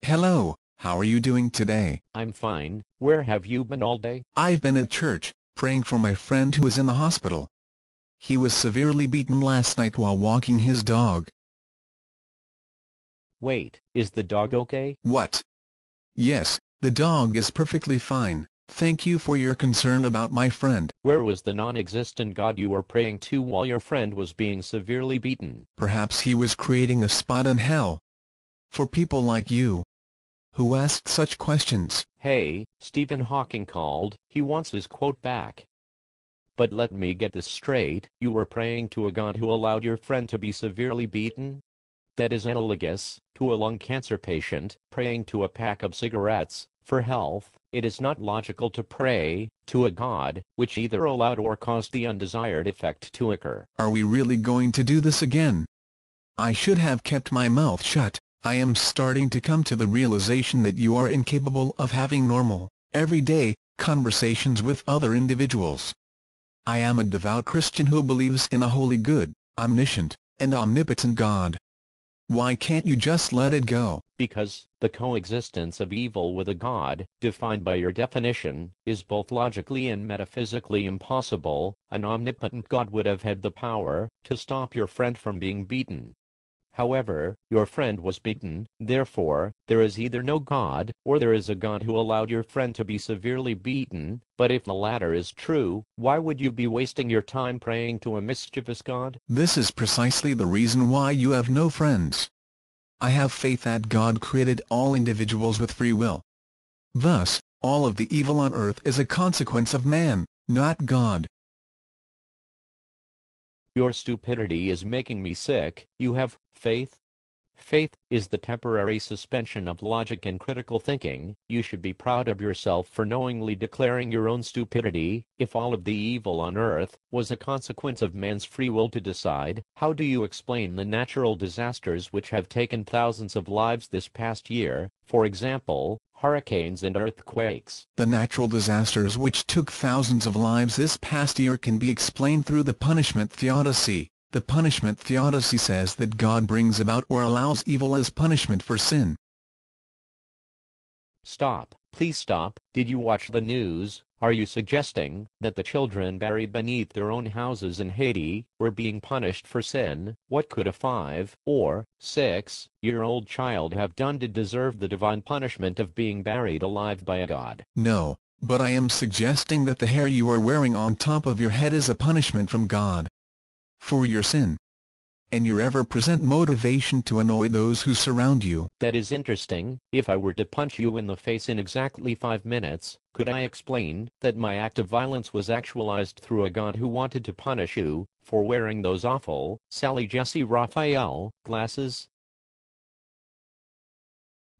Hello, how are you doing today? I'm fine. Where have you been all day? I've been at church, praying for my friend who is in the hospital. He was severely beaten last night while walking his dog. Wait, is the dog okay? What? Yes, the dog is perfectly fine. Thank you for your concern about my friend. Where was the non-existent God you were praying to while your friend was being severely beaten? Perhaps he was creating a spot in hell. For people like you, who ask such questions. Hey, Stephen Hawking called, he wants his quote back. But let me get this straight, you were praying to a God who allowed your friend to be severely beaten? That is analogous to a lung cancer patient praying to a pack of cigarettes for health. It is not logical to pray to a God which either allowed or caused the undesired effect to occur. Are we really going to do this again? I should have kept my mouth shut. I am starting to come to the realization that you are incapable of having normal, everyday, conversations with other individuals. I am a devout Christian who believes in a holy, good, omniscient, and omnipotent God. Why can't you just let it go? Because the coexistence of evil with a God, defined by your definition, is both logically and metaphysically impossible. An omnipotent God would have had the power to stop your friend from being beaten. However, your friend was beaten, therefore, there is either no God, or there is a God who allowed your friend to be severely beaten. But if the latter is true, why would you be wasting your time praying to a mischievous God? This is precisely the reason why you have no friends. I have faith that God created all individuals with free will. Thus, all of the evil on earth is a consequence of man, not God. Your stupidity is making me sick. You have faith? Faith is the temporary suspension of logic and critical thinking. You should be proud of yourself for knowingly declaring your own stupidity. If all of the evil on earth was a consequence of man's free will to decide, how do you explain the natural disasters which have taken thousands of lives this past year, for example, hurricanes and earthquakes? The natural disasters which took thousands of lives this past year can be explained through the punishment theodicy. The punishment theodicy says that God brings about or allows evil as punishment for sin. Stop. Please stop. Did you watch the news? Are you suggesting that the children buried beneath their own houses in Haiti were being punished for sin? What could a 5 or 6-year-old child have done to deserve the divine punishment of being buried alive by a God? No, but I am suggesting that the hair you are wearing on top of your head is a punishment from God for your sin, and your ever-present motivation to annoy those who surround you. That is interesting. If I were to punch you in the face in exactly 5 minutes, could I explain that my act of violence was actualized through a God who wanted to punish you for wearing those awful Sally Jesse Raphael glasses?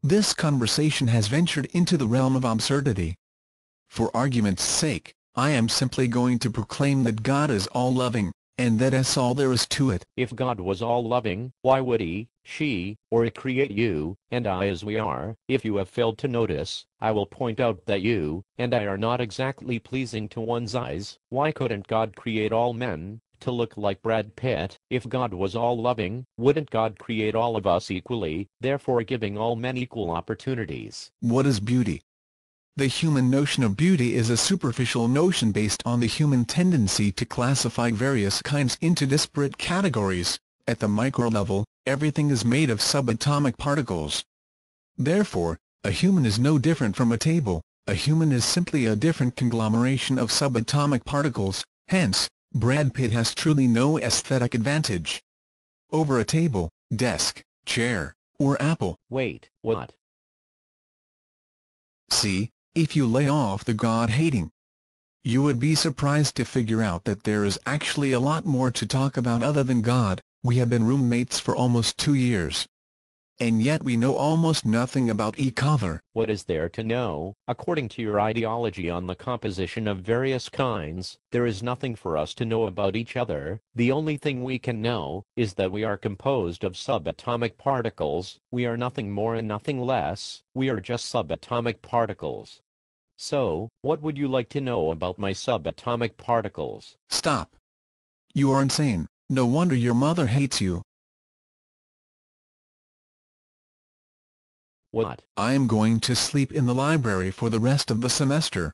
This conversation has ventured into the realm of absurdity. For argument's sake, I am simply going to proclaim that God is all-loving, and that's all there is to it. If God was all-loving, why would he, she, or it create you and I as we are? If you have failed to notice, I will point out that you and I are not exactly pleasing to one's eyes. Why couldn't God create all men to look like Brad Pitt? If God was all-loving, wouldn't God create all of us equally, therefore giving all men equal opportunities? What is beauty? The human notion of beauty is a superficial notion based on the human tendency to classify various kinds into disparate categories. At the micro level, everything is made of subatomic particles. Therefore, a human is no different from a table. A human is simply a different conglomeration of subatomic particles. Hence, Brad Pitt has truly no aesthetic advantage over a table, desk, chair, or apple. Wait, what? See, if you lay off the God-hating, you would be surprised to figure out that there is actually a lot more to talk about other than God. We have been roommates for almost 2 years, and yet we know almost nothing about each other. What is there to know? According to your ideology on the composition of various kinds, there is nothing for us to know about each other. The only thing we can know is that we are composed of subatomic particles. We are nothing more and nothing less. We are just subatomic particles. So, what would you like to know about my subatomic particles? Stop. You are insane. No wonder your mother hates you. What? I am going to sleep in the library for the rest of the semester.